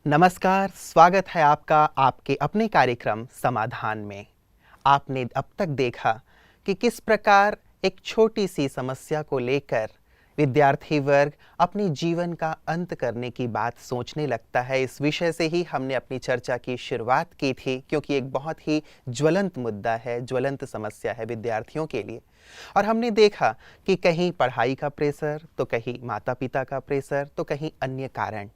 नमस्कार, स्वागत है आपका आपके अपने कार्यक्रम समाधान में। आपने अब तक देखा कि किस प्रकार एक छोटी सी समस्या को लेकर विद्यार्थी वर्ग अपने जीवन का अंत करने की बात सोचने लगता है। इस विषय से ही हमने अपनी चर्चा की शुरुआत की थी, क्योंकि एक बहुत ही ज्वलंत मुद्दा है, ज्वलंत समस्या है विद्यार्थियों के लिए। और हमने देखा कि कहीं पढ़ाई का प्रेशर, तो कहीं माता पिता का प्रेशर, तो कहीं अन्य कारण।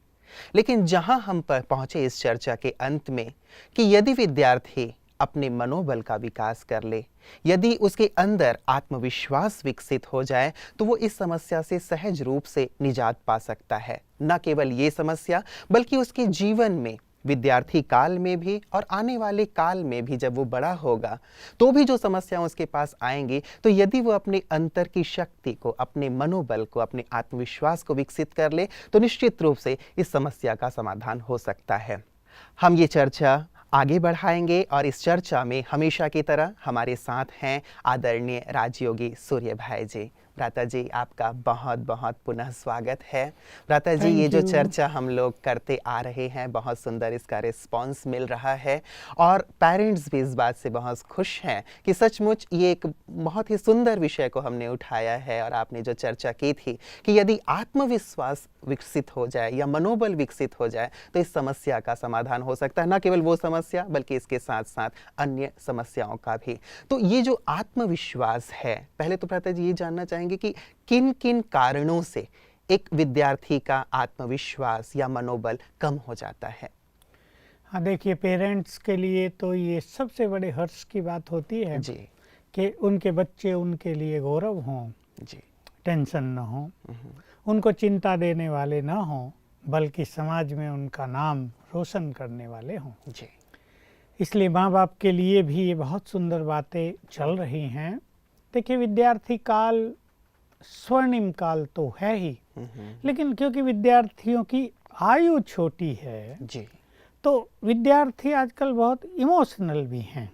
लेकिन जहां हम पर पहुंचे इस चर्चा के अंत में कि यदि विद्यार्थी अपने मनोबल का विकास कर ले, यदि उसके अंदर आत्मविश्वास विकसित हो जाए, तो वो इस समस्या से सहज रूप से निजात पा सकता है। न केवल ये समस्या, बल्कि उसके जीवन में विद्यार्थी काल में भी और आने वाले काल में भी जब वो बड़ा होगा, तो भी जो समस्याएं उसके पास आएंगी, तो यदि वो अपने अंतर की शक्ति को, अपने मनोबल को, अपने आत्मविश्वास को विकसित कर ले, तो निश्चित रूप से इस समस्या का समाधान हो सकता है। हम ये चर्चा आगे बढ़ाएंगे और इस चर्चा में हमेशा की तरह हमारे साथ हैं आदरणीय राजयोगी सूर्य भाई जी। भ्राता जी, आपका बहुत बहुत पुनः स्वागत है। भ्राता जी, ये जो चर्चा हम लोग करते आ रहे हैं, बहुत सुंदर इसका रिस्पांस मिल रहा है और पेरेंट्स भी इस बात से बहुत खुश हैं कि सचमुच ये एक बहुत ही सुंदर विषय को हमने उठाया है। और आपने जो चर्चा की थी कि यदि आत्मविश्वास विकसित हो जाए या मनोबल विकसित हो जाए, तो इस समस्या का समाधान हो सकता है। न केवल वो समस्या, बल्कि इसके साथ साथ अन्य समस्याओं का भी। तो ये जो आत्मविश्वास है, पहले तो भ्राता जी ये जानना चाहेंगे कि किन किन कारणों से एक विद्यार्थी का आत्मविश्वास या मनोबल कम हो जाता है। हाँ, देखिए, पेरेंट्स के लिए तो ये सबसे बड़े हर्ष की बात होती है जी कि उनके बच्चे उनके लिए गौरव हों, जी, टेंशन न हो, उनको चिंता देने वाले ना हों, बल्कि समाज में उनका नाम रोशन करने वाले हों। जी, इसलिए माँ बाप के लिए भी ये बहुत सुंदर बातें चल रही हैं। देखिए, विद्यार्थी काल स्वर्णिम काल तो है ही, लेकिन क्योंकि विद्यार्थियों की आयु छोटी है, जी, तो विद्यार्थी आजकल बहुत इमोशनल भी हैं।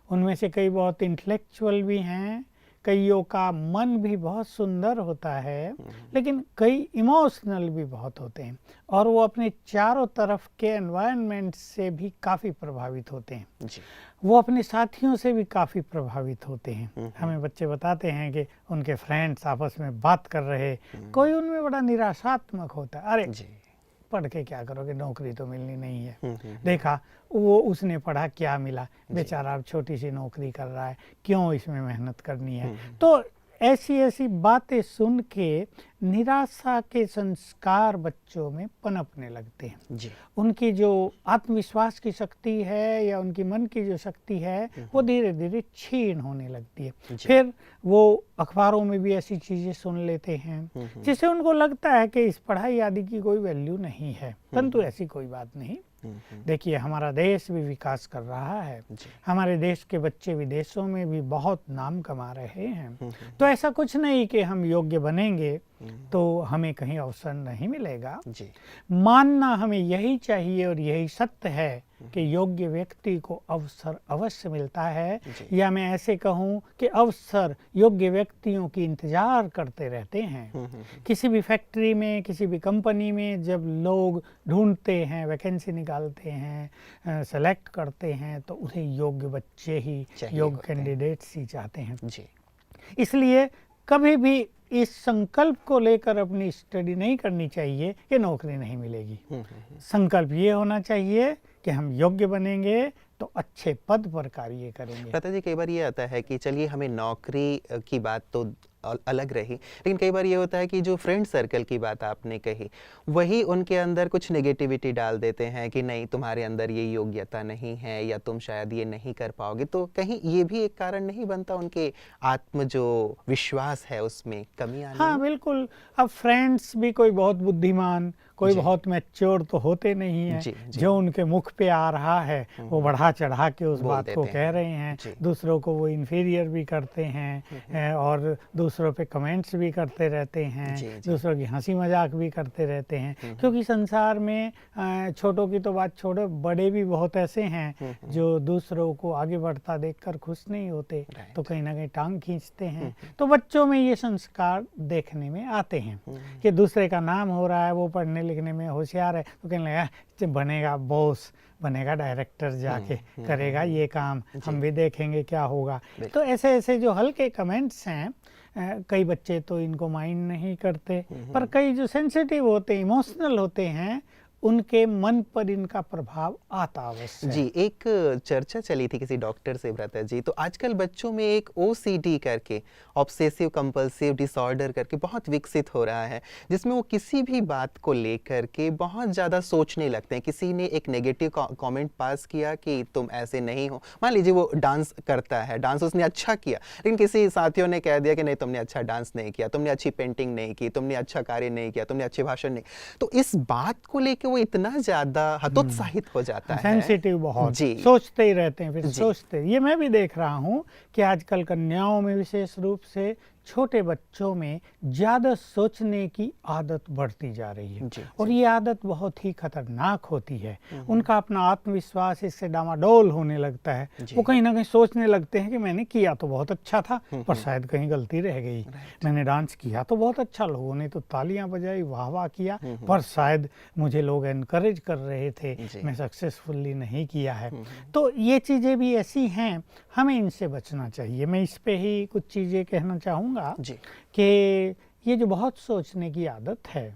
उनमें से कई बहुत इंटेलेक्चुअल भी हैं, कईयों का मन भी बहुत सुंदर होता है, लेकिन कई इमोशनल भी बहुत होते हैं और वो अपने चारों तरफ के एनवायरनमेंट से भी काफ़ी प्रभावित होते हैं। जी, वो अपने साथियों से भी काफ़ी प्रभावित होते हैं। हमें बच्चे बताते हैं कि उनके फ्रेंड्स आपस में बात कर रहे, कोई उनमें बड़ा निराशात्मक होता है। अरे जी, पढ़ के क्या करोगे, नौकरी तो मिलनी नहीं है। देखा वो उसने पढ़ा, क्या मिला, बेचारा अब छोटी सी नौकरी कर रहा है, क्यों इसमें मेहनत करनी है। तो ऐसी ऐसी बातें सुन के निराशा के संस्कार बच्चों में पनपने लगते हैं। जी, उनकी जो आत्मविश्वास की शक्ति है या उनकी मन की जो शक्ति है, वो धीरे धीरे क्षीण होने लगती है। फिर वो अखबारों में भी ऐसी चीज़ें सुन लेते हैं जिससे उनको लगता है कि इस पढ़ाई आदि की कोई वैल्यू नहीं है, परंतु ऐसी कोई बात नहीं। देखिए, हमारा देश भी विकास कर रहा है, हमारे देश के बच्चे विदेशों में भी बहुत नाम कमा रहे हैं। तो ऐसा कुछ नहीं कि हम योग्य बनेंगे तो हमें कहीं अवसर नहीं मिलेगा। जी, मानना हमें यही चाहिए और यही सत्य है कि योग्य व्यक्ति को अवसर अवश्य मिलता है, या मैं ऐसे कहूँ कि अवसर योग्य व्यक्तियों की इंतजार करते रहते हैं। किसी भी फैक्ट्री में, किसी भी कंपनी में जब लोग ढूंढते हैं, वैकेंसी निकालते हैं, सेलेक्ट करते हैं, तो उन्हें योग्य बच्चे ही, योग्य कैंडिडेट्स ही चाहते हैं। जी, इसलिए कभी भी इस संकल्प को लेकर अपनी स्टडी नहीं करनी चाहिए कि नौकरी नहीं मिलेगी। संकल्प ये होना चाहिए कि हम योग्य बनेंगे तो अच्छे पद पर कार्य करेंगे। भ्राता जी, कई बार ये आता है कि चलिए हमें नौकरी की बात तो अलग रही, लेकिन कई बार ये होता है कि जो फ्रेंड सर्कल की बात आपने कही, वही उनके अंदर कुछ नेगेटिविटी डाल देते हैं कि नहीं, तुम्हारे अंदर ये योग्यता नहीं है या तुम शायद ये नहीं कर पाओगे। तो कहीं ये भी एक कारण नहीं बनता उनके आत्म जो विश्वास है उसमें कमी आने हाँ, में? बिल्कुल। अब फ्रेंड्स भी कोई बहुत बुद्धिमान, कोई बहुत मैच्योर तो होते नहीं हैं। जो उनके मुख पे आ रहा है वो बढ़ा चढ़ा के उस बात को कह रहे हैं। दूसरों को वो इन्फीरियर भी करते हैं और दूसरों पे कमेंट्स भी करते रहते हैं, दूसरों की हंसी मजाक भी करते रहते हैं। क्योंकि संसार में छोटों की तो बात छोड़ो, बड़े भी बहुत ऐसे हैं जो दूसरों को आगे बढ़ता देखकर खुश नहीं होते, तो कहीं ना कहीं टांग खींचते हैं। तो बच्चों में ये संस्कार देखने में आते हैं कि दूसरे का नाम हो रहा है, वो पढ़ने लिखने में होशियार है तो कहने लगा बनेगा बॉस, बनेगा डायरेक्टर, जाके करेगा ये काम, हम भी देखेंगे क्या होगा। तो ऐसे ऐसे जो हल्के कमेंट्स हैं, कई बच्चे तो इनको माइंड नहीं करते, पर कई जो सेंसिटिव होते, इमोशनल होते हैं, उनके मन पर इनका प्रभाव आता अवश्य। जी, एक चर्चा चली थी किसी डॉक्टर से ब्रता जी, तो आजकल बच्चों में एक OCD करके, ऑब्सेसिव कंपल्सिव डिसऑर्डर करके बहुत विकसित हो रहा है, जिसमें वो किसी भी बात को लेकर के बहुत ज़्यादा सोचने लगते हैं। किसी ने एक नेगेटिव कमेंट पास किया कि तुम ऐसे नहीं हो, मान लीजिए वो डांस करता है, डांस उसने अच्छा किया, लेकिन किसी साथियों ने कह दिया कि नहीं तुमने अच्छा डांस नहीं किया, तुमने अच्छी पेंटिंग नहीं की, तुमने अच्छा कार्य नहीं किया, तुमने अच्छे भाषण नहीं, तो इस बात को लेकर वो इतना ज्यादा हतोत्साहित हो जाता है, सेंसिटिव बहुत, जी, सोचते ही रहते हैं, फिर सोचते। ये मैं भी देख रहा हूँ कि आजकल कन्याओं में विशेष रूप से छोटे बच्चों में ज़्यादा सोचने की आदत बढ़ती जा रही है, और ये आदत बहुत ही खतरनाक होती है। उनका अपना आत्मविश्वास इससे डामाडोल होने लगता है। वो कहीं ना कहीं सोचने लगते हैं कि मैंने किया तो बहुत अच्छा था, पर शायद कहीं गलती रह गई। मैंने डांस किया तो बहुत अच्छा, लोगों ने तो तालियां बजाई, वाह वाह किया, पर शायद मुझे लोग एनकरेज कर रहे थे, मैं सक्सेसफुली नहीं किया है। तो ये चीज़ें भी ऐसी हैं, हमें इनसे बचना चाहिए। मैं इस पे ही कुछ चीज़ें कहना चाहूँगा कि ये जो बहुत सोचने की आदत है,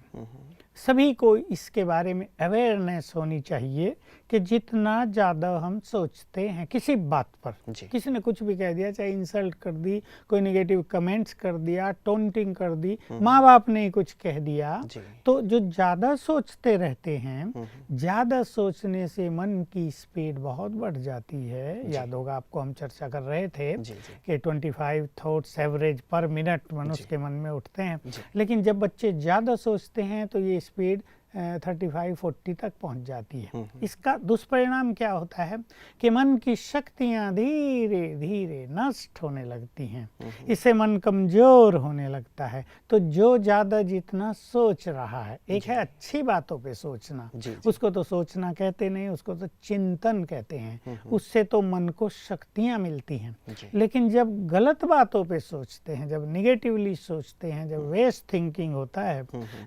सभी को इसके बारे में अवेयरनेस होनी चाहिए कि जितना ज़्यादा हम सोचते हैं किसी बात पर, किसी ने कुछ भी कह दिया, चाहे इंसल्ट कर दी, कोई नेगेटिव कमेंट्स कर दिया, टोंटिंग कर दी, माँ बाप ने कुछ कह दिया, तो जो ज़्यादा सोचते रहते हैं, ज़्यादा सोचने से मन की स्पीड बहुत बढ़ जाती है। याद होगा आपको, हम चर्चा कर रहे थे कि 25 थॉट्स एवरेज पर मिनट मनुष्य के मन में उठते हैं, लेकिन जब बच्चे ज़्यादा सोचते हैं तो ये स्पीड 35-40 तक पहुंच जाती है। इसका दुष्परिणाम क्या होता है कि मन की शक्तियां धीरे धीरे नष्ट होने लगती हैं, इससे मन कमजोर होने लगता है। तो जो ज़्यादा जितना सोच रहा है, एक है अच्छी बातों पे सोचना, उसको तो सोचना कहते नहीं, उसको तो चिंतन कहते हैं, उससे तो मन को शक्तियां मिलती हैं। लेकिन जब गलत बातों पे सोचते हैं, जब निगेटिवली सोचते हैं, जब वेस्ट थिंकिंग होता है,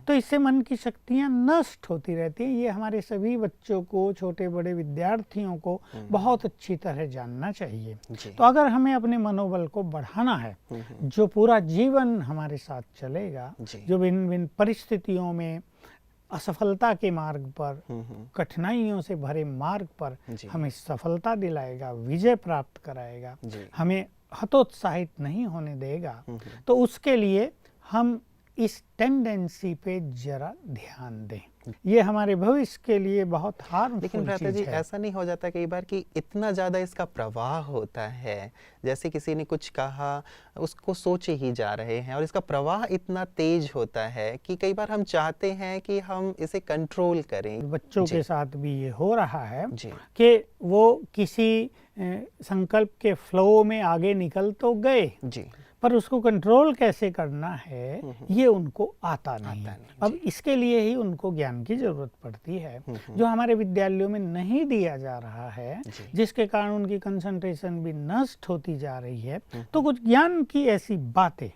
तो इससे मन की शक्तियां नष्ट होती रहती है। ये हमारे सभी बच्चों को, छोटे बड़े विद्यार्थियों को बहुत अच्छी तरह जानना चाहिए। तो अगर हमें अपने मनोबल को बढ़ाना है, जो पूरा जीवन हमारे साथ चलेगा, जो भिन्न भिन्न परिस्थितियों में असफलता के मार्ग पर, कठिनाइयों से भरे मार्ग पर हमें सफलता दिलाएगा, विजय प्राप्त कराएगा, हमें हतोत्साहित नहीं होने देगा, तो उसके लिए हम इस टेंडेंसी पे जरा ध्यान दें। ये हमारे भविष्य के लिए बहुत हार्मफुल चीज़ है। लेकिन भ्राता जी, ऐसा नहीं हो जाता कई बार कि इतना ज़्यादा इसका प्रवाह होता है, जैसे किसी ने कुछ कहा उसको सोचे ही जा रहे हैं, और इसका प्रवाह इतना तेज होता है कि कई बार हम चाहते हैं कि हम इसे कंट्रोल करें। बच्चों के साथ भी ये हो रहा है कि वो किसी संकल्प के फ्लो में आगे निकल तो गए, पर उसको कंट्रोल कैसे करना है ये उनको आता नहीं। अब इसके लिए ही उनको ज्ञान की जरूरत पड़ती है, जो हमारे विद्यालयों में नहीं दिया जा रहा है, जिसके कारण उनकी कंसंट्रेशन भी नष्ट होती जा रही है। तो कुछ ज्ञान की ऐसी बातें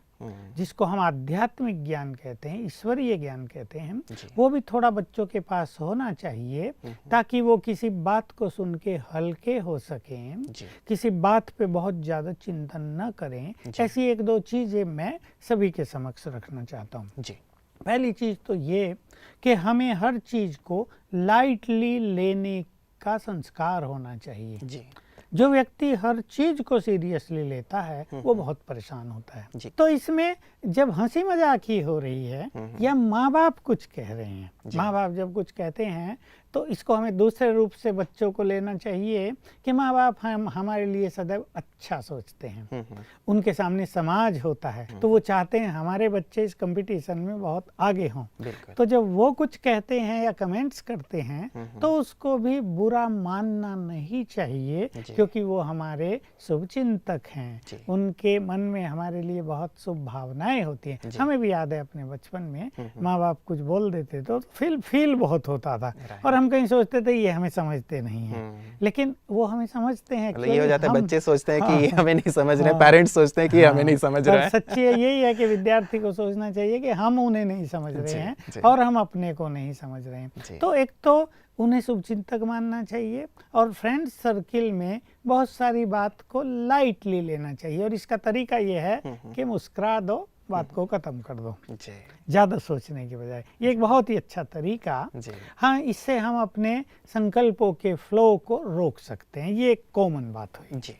जिसको हम आध्यात्मिक ज्ञान कहते हैं, ईश्वरीय ज्ञान कहते हैं, वो भी थोड़ा बच्चों के पास होना चाहिए, ताकि वो किसी बात को सुन के हल्के हो सकें, किसी बात पे बहुत ज़्यादा चिंतन न करें। ऐसी एक दो चीज़ें मैं सभी के समक्ष रखना चाहता हूँ। पहली चीज़ तो ये कि हमें हर चीज़ को लाइटली लेने का संस्कार होना चाहिए। जो व्यक्ति हर चीज को सीरियसली लेता है वो बहुत परेशान होता है। तो इसमें जब हंसी मजाक ही हो रही है या माँ बाप कुछ कह रहे हैं, माँ बाप जब कुछ कहते हैं तो इसको हमें दूसरे रूप से बच्चों को लेना चाहिए कि माँ बाप हमारे लिए सदैव अच्छा सोचते हैं। उनके सामने समाज होता है तो वो चाहते हैं हमारे बच्चे इस कंपटीशन में बहुत आगे हों। तो जब वो कुछ कहते हैं या कमेंट्स करते हैं तो उसको भी बुरा मानना नहीं चाहिए, क्योंकि वो हमारे शुभचिंतक हैं। उनके मन में हमारे लिए बहुत शुभ भावनाएं होती हैं। हमें भी याद है अपने बचपन में माँ बाप कुछ बोल देते तो फील बहुत होता था और हम हम कहीं सोचते थे ये हमें समझते नहीं है, लेकिन वो हमें समझते हैं। मतलब ये हो जाता है, बच्चे सोचते हैं कि हाँ, ये हमें नहीं समझ रहे हैं, पेरेंट्स सोचते हैं कि ये हमें नहीं समझ रहा है। सच्ची यही है कि विद्यार्थी को सोचना चाहिए कि हम उन्हें नहीं समझ रहे हैं और हम अपने को नहीं समझ रहे हैं। तो एक तो उन्हें शुभचिंतक मानना चाहिए और फ्रेंड्स सर्किल में बहुत सारी बात को लाइटली लेना चाहिए, और इसका तरीका ये है कि मुस्कुरा दो, बात को खत्म कर दो ज़्यादा सोचने के बजाय। ये एक बहुत ही अच्छा तरीका। हाँ, इससे हम अपने संकल्पों के फ्लो को रोक सकते हैं। ये एक कॉमन बात हुई जी।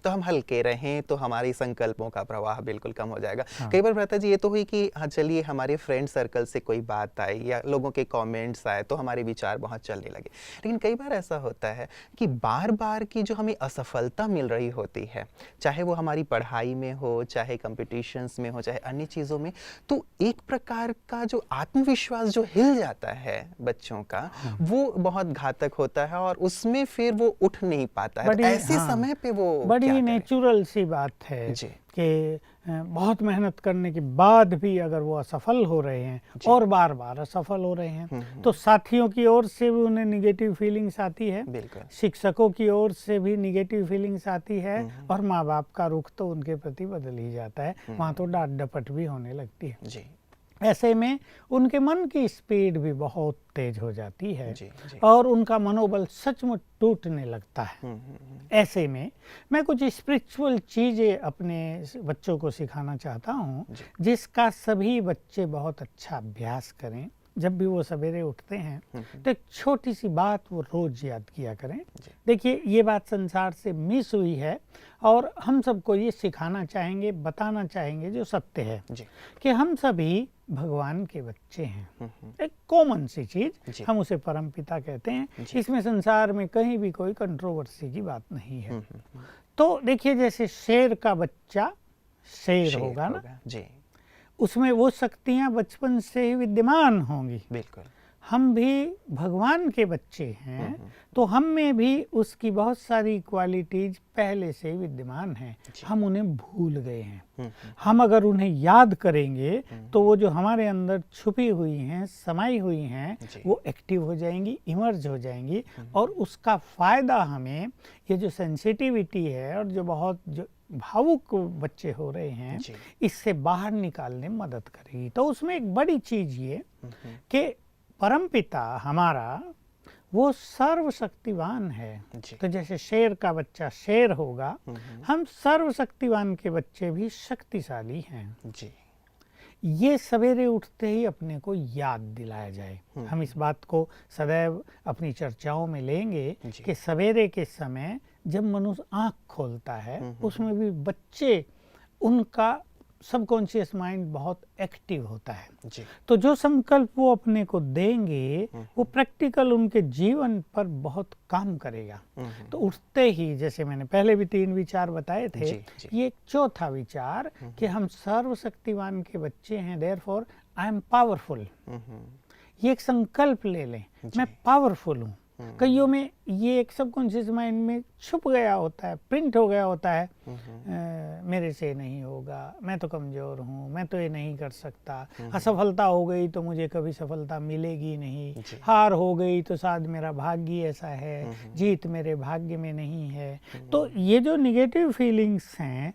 तो हम हल्के रहें तो हमारी संकल्पों का प्रवाह बिल्कुल कम हो जाएगा। हाँ। कई बार भ्राता जी ये तो हुई कि हाँ चलिए हमारे फ्रेंड सर्कल से कोई बात आई या लोगों के कमेंट्स आए तो हमारे विचार बहुत चलने लगे, लेकिन कई बार ऐसा होता है कि बार बार की जो हमें असफलता मिल रही होती है, चाहे वो हमारी पढ़ाई में हो, चाहे कंपटीशंस में हो, चाहे अन्य चीज़ों में, तो एक प्रकार का जो आत्मविश्वास जो हिल जाता है बच्चों का, वो बहुत घातक होता है और उसमें फिर वो उठ नहीं पाता है। तो ऐसे समय पे वो बड़ी नेचुरल सी बात है कि बहुत मेहनत करने के बाद भी अगर वो असफल हो रहे हैं और बार बार असफल हो रहे हैं, तो साथियों की ओर से भी उन्हें निगेटिव फीलिंग्स आती है, शिक्षकों की ओर से भी निगेटिव फीलिंग्स आती है, और माँ बाप का रुख तो उनके प्रति बदल ही जाता है। वहाँ तो डांट डपट भी होने लगती है। ऐसे में उनके मन की स्पीड भी बहुत तेज हो जाती है और उनका मनोबल सचमुच टूटने लगता है। ऐसे में मैं कुछ स्पिरिचुअल चीज़ें अपने बच्चों को सिखाना चाहता हूँ, जिसका सभी बच्चे बहुत अच्छा अभ्यास करें। जब भी वो सवेरे उठते हैं तो एक छोटी सी बात वो रोज याद किया करें। देखिए, ये बात संसार से मिस हुई है और हम सबको ये सिखाना चाहेंगे, बताना चाहेंगे जो सत्य है कि हम सभी भगवान के बच्चे हैं। एक कॉमन सी चीज, हम उसे परमपिता कहते हैं। इसमें संसार में कहीं भी कोई कंट्रोवर्सी की बात नहीं है। तो देखिए, जैसे शेर का बच्चा शेर होगा ना, उसमें वो शक्तियां बचपन से ही विद्यमान होंगी। बिल्कुल। हम भी भगवान के बच्चे हैं, तो हम में भी उसकी बहुत सारी क्वालिटीज पहले से ही विद्यमान हैं। हम उन्हें भूल गए हैं। हम अगर उन्हें याद करेंगे तो वो जो हमारे अंदर छुपी हुई हैं, समाई हुई हैं, वो एक्टिव हो जाएंगी, इमर्ज हो जाएंगी, और उसका फ़ायदा हमें, ये जो सेंसिटिविटी है और जो बहुत जो भावुक बच्चे हो रहे हैं, इससे बाहर निकालने में मदद करेगी। तो उसमें एक बड़ी चीज़ ये कि परमपिता हमारा वो सर्वशक्तिवान है। तो जैसे शेर का बच्चा शेर होगा, हम सर्वशक्तिवान के बच्चे भी शक्तिशाली हैं। ये सवेरे उठते ही अपने को याद दिलाया जाए। हम इस बात को सदैव अपनी चर्चाओं में लेंगे कि सवेरे के समय जब मनुष्य आँख खोलता है, उसमें भी बच्चे, उनका सबकॉन्शियस माइंड बहुत एक्टिव होता है। तो जो संकल्प वो अपने को देंगे, वो प्रैक्टिकल उनके जीवन पर बहुत काम करेगा। तो उठते ही, जैसे मैंने पहले भी 3 विचार बताए थे, ये एक चौथा विचार कि हम सर्वशक्तिवान के बच्चे हैं, देयरफॉर आई एम पावरफुल। ये एक संकल्प ले लें, मैं पावरफुल हूँ। कईयों में ये एक सबकॉन्शियस माइंड में छुप गया होता है, प्रिंट हो गया होता है, मेरे से नहीं होगा, मैं तो कमज़ोर हूँ, मैं तो ये नहीं कर सकता, असफलता हो गई तो मुझे कभी सफलता मिलेगी नहीं, हार हो गई तो शायद मेरा भाग्य ऐसा है, जीत मेरे भाग्य में नहीं है। तो ये जो निगेटिव फीलिंग्स हैं,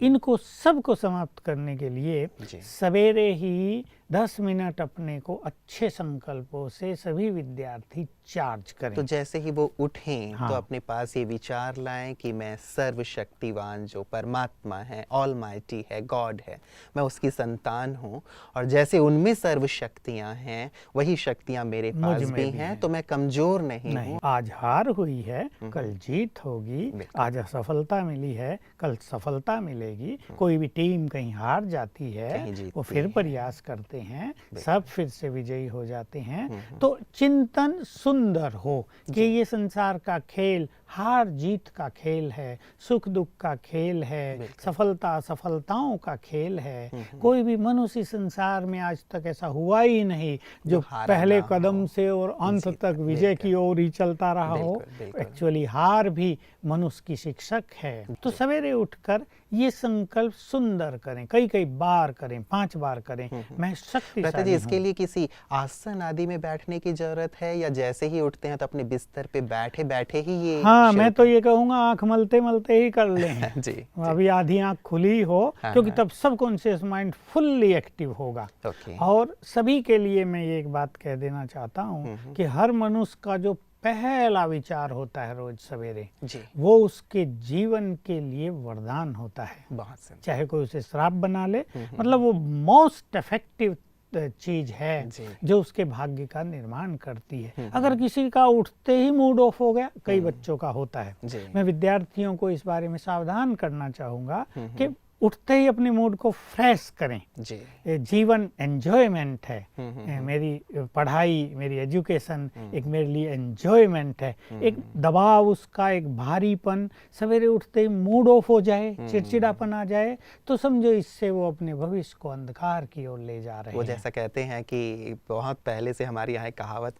इनको सबको समाप्त करने के लिए सवेरे ही 10 मिनट अपने को अच्छे संकल्पों से सभी विद्यार्थी चार्ज करें। तो जैसे ही वो उठें, तो अपने पास ये विचार लाएं कि मैं सर्वशक्तिवान जो परमात्मा है, ऑलमाइटी है, गॉड है, मैं उसकी संतान हूँ, और जैसे उनमें सर्व शक्तियाँ हैं, वही शक्तियाँ मेरे पास भी हैं, तो मैं कमज़ोर नहीं हूँ। आज हार हुई है, कल जीत होगी, आज असफलता मिली है, कल सफलता मिलेगी। कोई भी टीम कहीं हार जाती है, वो फिर प्रयास करते हैं, सब फिर से विजयी हो जाते हैं। तो चिंतन सुंदर हो कि ये संसार का खेल हार जीत का खेल है, सुख दुख का खेल है, सफलता असफलताओं का खेल है। कोई भी मनुष्य संसार में आज तक ऐसा हुआ ही नहीं जो पहले कदम से और अंत तक विजय की ओर ही चलता रहा हो। एक्चुअली हार भी मनुष्य की शिक्षक है। तो सवेरे उठकर ये संकल्प सुंदर करें, कई कई बार करें, 5 बार करें। मैं भ्राता जी, शक्तिशाली इसके हूँ। लिए किसी आसन आदि में बैठने की जरूरत है या जैसे ही उठते हैं तो अपने बिस्तर पे बैठे बैठे ही ये हाँ, शुरू मैं तो ये कहूँगा आँख मलते मलते ही कर लें। करें? जी जी। अभी आधी आँख खुली हो, हाँ, क्योंकि हाँ। तब सबकॉन्शियस माइंड फुल्ली एक्टिव होगा। ओके। और सभी के लिए मैं ये एक बात कह देना चाहता हूँ कि हर मनुष्य का जो पहला विचार होता है रोज सवेरे, जी। वो उसके जीवन के लिए वरदान होता है। बहुत सुंदर। चाहे कोई उसे श्राप बना ले, मतलब वो मोस्ट इफेक्टिव चीज है जी। जो उसके भाग्य का निर्माण करती है। अगर किसी का उठते ही मूड ऑफ हो गया, कई बच्चों का होता है, जी। मैं विद्यार्थियों को इस बारे में सावधान करना चाहूंगा कि उठते ही अपने मूड को फ्रेश करें। जी। ये जीवन एंजॉयमेंट है। मेरी पढ़ाई, मेरी एजुकेशन एक मेरे लिए एंजॉयमेंट है। एक दबाव, उसका एक भारीपन, सवेरे उठते ही मूड ऑफ हो जाए, चिड़चिड़ापन आ जाए, तो समझो इससे वो अपने भविष्य को अंधकार की ओर ले जा रहे वो हैं। जैसा कहते हैं कि बहुत पहले से हमारे यहाँ एक कहावत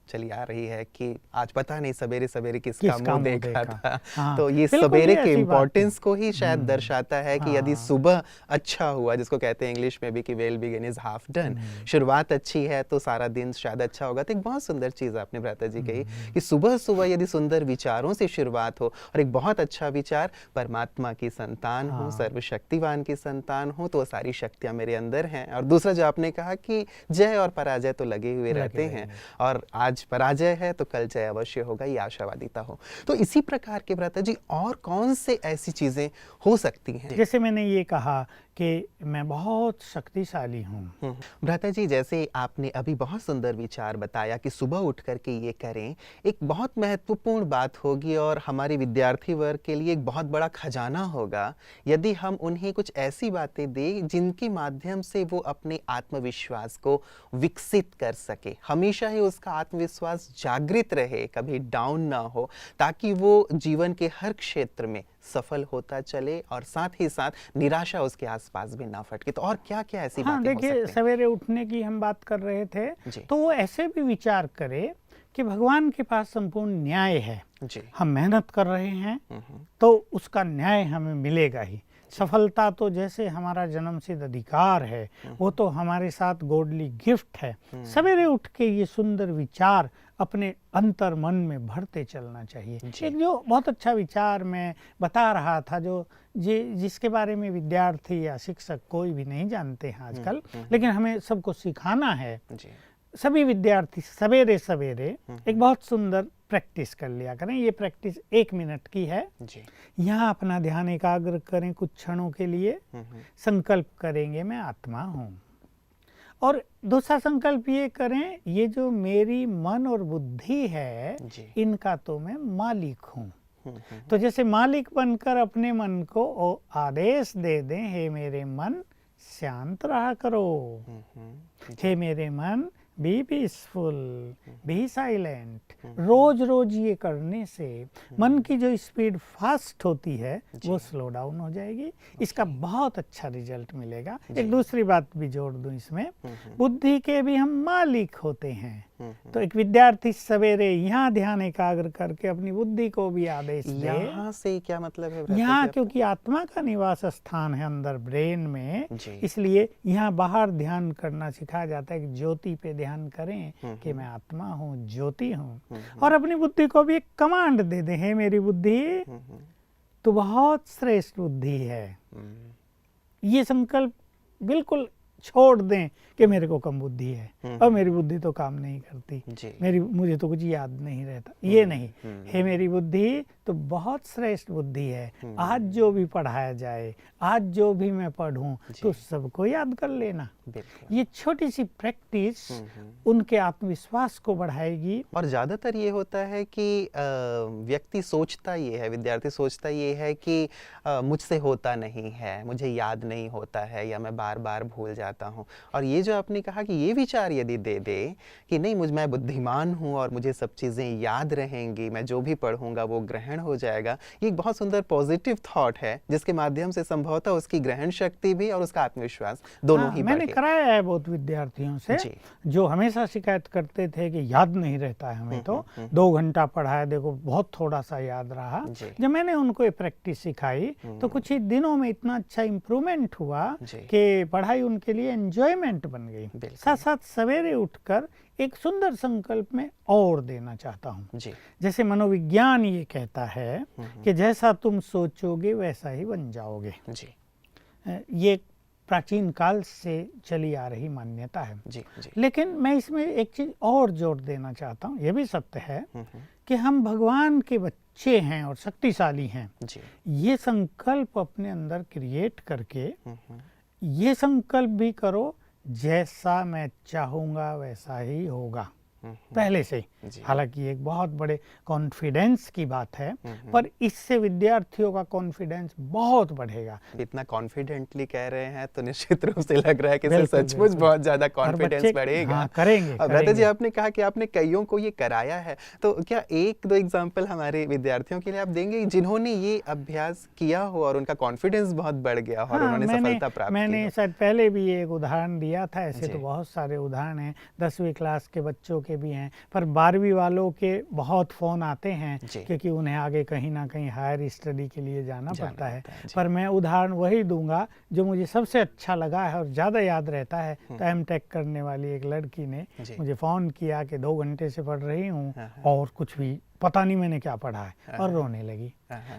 चली आ रही है कि आज पता नहीं सवेरे सवेरे किसका मुंह देखा था। हाँ, तो ये बिल्कुल सवेरे ये के ऐसी बात है। इम्पोर्टेंस को ही शायद दर्शाता है कि यदि हाँ। सुबह अच्छा हुआ, जिसको कहते हैं इंग्लिश में भी कि well begin is half done, शुरुआत अच्छी है तो सारा दिन शायद अच्छा होगा। तो एक बहुत सुंदर चीज़ आपने भ्राता जी कही कि सुबह सुबह यदि सुंदर विचारों से शुरुआत हो, और एक बहुत अच्छा विचार, परमात्मा की संतान हो, सर्वशक्तिवान की संतान हो, तो वो सारी शक्तियाँ मेरे अंदर हैं। और दूसरा जो आपने कहा कि जय और पराजय तो लगे हुए रहते हैं, और आज पराजय है तो कल जय अवश्य होगा, ये आशावादिता हो। तो इसी प्रकार के भ्राता जी और कौन से ऐसी चीज़ें हो सकती हैं? जैसे मैंने ये कहा कि मैं बहुत शक्तिशाली हूँ। भ्राता जी, जैसे आपने अभी बहुत सुंदर विचार बताया कि सुबह उठ करके ये करें, एक बहुत महत्वपूर्ण बात होगी और हमारे विद्यार्थी वर्ग के लिए एक बहुत बड़ा खजाना होगा यदि हम उन्हें कुछ ऐसी बातें दें जिनके माध्यम से वो अपने आत्मविश्वास को विकसित कर सके, हमेशा ही उसका आत्मविश्वास जागृत रहे, कभी डाउन ना हो, ताकि वो जीवन के हर क्षेत्र में सफल होता चले और साथ ही साथ निराशा उसके आसपास भी ना फटके। तो और क्या क्या ऐसी हाँ, बातें हो देखिए, सकती सवेरे उठने की हम बात कर रहे थे, जी। तो वो ऐसे भी विचार करे कि भगवान के पास संपूर्ण न्याय है। जी। हम मेहनत कर रहे हैं तो उसका न्याय हमें मिलेगा ही। सफलता तो जैसे हमारा जन्मसिद्ध अधिकार है, वो तो हमारे साथ गॉडली गिफ्ट है। सवेरे उठ के ये सुंदर विचार अपने अंतर मन में भरते चलना चाहिए। एक जो बहुत अच्छा विचार मैं बता रहा था, जो जिसके बारे में विद्यार्थी या शिक्षक कोई भी नहीं जानते हैं आजकल, लेकिन हमें सबको सिखाना है। जी। सभी विद्यार्थी सवेरे सवेरे एक बहुत सुंदर प्रैक्टिस कर लिया करें। ये प्रैक्टिस 1 मिनट की है। जी। यहाँ अपना ध्यान एकाग्र करें कुछ क्षणों के लिए। संकल्प करेंगे मैं आत्मा हूँ, और दूसरा संकल्प ये करें, ये जो मेरी मन और बुद्धि है, इनका तो मैं मालिक हूँ। तो जैसे मालिक बनकर अपने मन को आदेश दे दें, हे मेरे मन शांत रहा करो, हे मेरे मन बी पीसफुल, बी साइलेंट। रोज रोज ये करने से मन की जो स्पीड फास्ट होती है वो स्लो डाउन हो जाएगी। इसका बहुत अच्छा रिजल्ट मिलेगा। एक दूसरी बात भी जोड़ दूं इसमें, बुद्धि के भी हम मालिक होते हैं। तो एक विद्यार्थी सवेरे यहाँ ध्यान एकाग्र करके अपनी बुद्धि को भी आदेश दे। यहाँ से क्या मतलब है? यहाँ क्योंकि आत्मा का निवास स्थान है अंदर ब्रेन में, इसलिए यहाँ बाहर ध्यान करना सिखाया जाता है कि ज्योति पे ध्यान करें कि मैं आत्मा हूँ, ज्योति हूँ। और अपनी बुद्धि को भी एक कमांड दे दें, हे मेरी बुद्धि तो बहुत श्रेष्ठ बुद्धि है। ये संकल्प बिल्कुल छोड़ दें कि मेरे को कम बुद्धि है और मेरी बुद्धि तो काम नहीं करती, मुझे तो कुछ याद नहीं रहता। ये नहीं, हे मेरी बुद्धि तो बहुत श्रेष्ठ बुद्धि है। आज जो भी पढ़ाया जाए, आज जो भी मैं पढ़ूं, तो सबको याद कर लेना। ये छोटी सी प्रैक्टिस उनके आत्मविश्वास को बढ़ाएगी। और ज़्यादातर ये होता है कि व्यक्ति सोचता ये है, विद्यार्थी सोचता ये है कि मुझसे होता नहीं है, मुझे याद नहीं होता है, या मैं बार बार भूल जाता चाहता हूँ। और ये जो आपने कहा कि ये विचार यदि दे दे कि नहीं मैं बुद्धिमान हूँ और मुझे सब चीज़ें याद रहेंगी, मैं जो भी पढ़ूंगा वो ग्रहण हो जाएगा, ये एक बहुत सुंदर पॉजिटिव थॉट है जिसके माध्यम से संभवतः उसकी ग्रहण शक्ति भी और उसका आत्मविश्वास दोनों ही मैंने बढ़े। कराया है बहुत विद्यार्थियों से जी। जो हमेशा शिकायत करते थे कि याद नहीं रहता है हमें, तो 2 घंटा पढ़ा है, देखो बहुत थोड़ा सा याद रहा। जी। जब मैंने उनको ये प्रैक्टिस सिखाई तो कुछ ही दिनों में इतना अच्छा इम्प्रूवमेंट हुआ जी। कि पढ़ाई उनके लिए एंजॉयमेंट बन गई। बिल्कुल। साथ साथ सवेरे उठकर एक सुंदर संकल्प में और देना चाहता हूँ। जी। जैसे मनोविज्ञान ये कहता है कि जैसा तुम सोचोगे वैसा ही बन जाओगे। जी। ये प्राचीन काल से चली आ रही मान्यता है। जी। जी। लेकिन मैं इसमें एक चीज और जोड़ देना चाहता हूँ, ये भी सत्य है कि हम भगवान के बच्चे हैं और शक्तिशाली हैं। जी। ये संकल्प अपने अंदर क्रिएट करके ये संकल्प भी करो, जैसा मैं चाहूंगा वैसा ही होगा, पहले से ही। हालांकि एक बहुत बड़े कॉन्फिडेंस की बात है, पर इससे विद्यार्थियों का कॉन्फिडेंस बहुत बढ़ेगा। इतना कॉन्फिडेंटली कह रहे हैं तो निश्चित रूप से लग रहा है कि सचमुच बहुत ज्यादा कॉन्फिडेंस बढ़ेगा। हाँ, करेंगे। भ्राता जी, आपने कहा कि आपने कईयों को ये कराया है, तो क्या 1-2 एग्जाम्पल हमारे विद्यार्थियों के लिए आप देंगे जिन्होंने ये अभ्यास किया हो और उनका कॉन्फिडेंस बहुत बढ़ गया और उन्होंने सफलता प्राप्त की? मैंने शायद पहले भी एक उदाहरण दिया था। ऐसे तो बहुत सारे उदाहरण हैं, 10वीं क्लास के बच्चों के भी हैं, पर 12वीं वालों के बहुत फ़ोन आते हैं क्योंकि उन्हें आगे कहीं ना कहीं हायर स्टडी के लिए जाना पड़ता है। पर मैं उदाहरण वही दूंगा जो मुझे सबसे अच्छा लगा है और ज़्यादा याद रहता है। तो एमटेक करने वाली एक लड़की ने मुझे फ़ोन किया कि 2 घंटे से पढ़ रही हूँ और कुछ भी पता नहीं मैंने क्या पढ़ा है, और रोने लगी।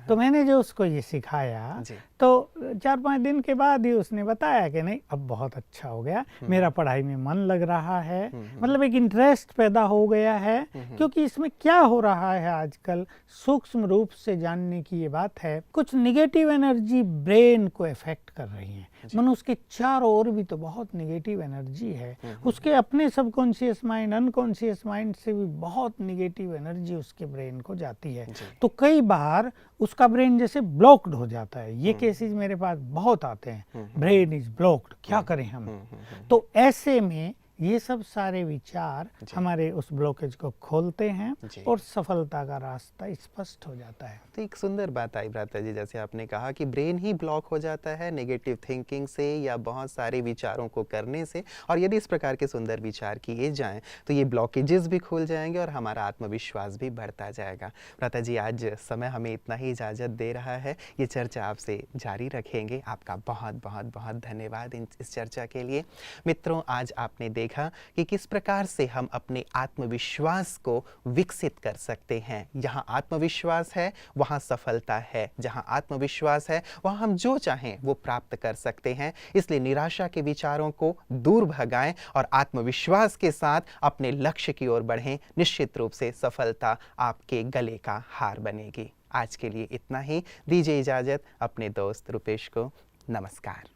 तो मैंने जो उसको ये सिखाया तो 4-5 दिन के बाद ही उसने बताया कि नहीं अब बहुत अच्छा हो गया, मेरा पढ़ाई में मन लग रहा है, मतलब एक इंटरेस्ट पैदा हो गया है। क्योंकि इसमें क्या हो रहा है आजकल सूक्ष्म रूप से जानने की ये बात है, कुछ निगेटिव एनर्जी ब्रेन को इफेक्ट कर रही है। मनुष्य के चारों ओर भी तो बहुत निगेटिव एनर्जी है, उसके अपने सबकॉन्शियस माइंड अनकॉन्शियस माइंड से भी बहुत निगेटिव एनर्जी उसके ब्रेन को जाती है। तो कई बार उसका ब्रेन जैसे ब्लॉक्ड हो जाता है। ये केसेस मेरे पास बहुत आते हैं, ब्रेन इज ब्लॉक्ड, क्या करें हम। तो ऐसे में ये सब सारे विचार हमारे उस ब्लॉकेज को खोलते हैं और सफलता का रास्ता स्पष्ट हो जाता है। तो एक सुंदर बात आई भ्राता जी, जैसे आपने कहा कि ब्रेन ही ब्लॉक हो जाता है नेगेटिव थिंकिंग से या बहुत सारे विचारों को करने से, और यदि इस प्रकार के सुंदर विचार किए जाएं तो ये ब्लॉकेजेस भी खुल जाएंगे और हमारा आत्मविश्वास भी बढ़ता जाएगा। भ्राता जी, आज समय हमें इतना ही इजाज़त दे रहा है, ये चर्चा आपसे जारी रखेंगे। आपका बहुत बहुत बहुत धन्यवाद इस चर्चा के लिए। मित्रों, आज आपने देखा कि किस प्रकार से हम अपने आत्मविश्वास को विकसित कर सकते हैं। यहाँ आत्मविश्वास है वहाँ सफलता है, जहाँ आत्मविश्वास है वहाँ हम जो चाहें वो प्राप्त कर सकते हैं। इसलिए निराशा के विचारों को दूर भगाएं और आत्मविश्वास के साथ अपने लक्ष्य की ओर बढ़ें। निश्चित रूप से सफलता आपके गले का हार बनेगी। आज के लिए इतना ही, दीजिए इजाज़त अपने दोस्त रुपेश को। नमस्कार।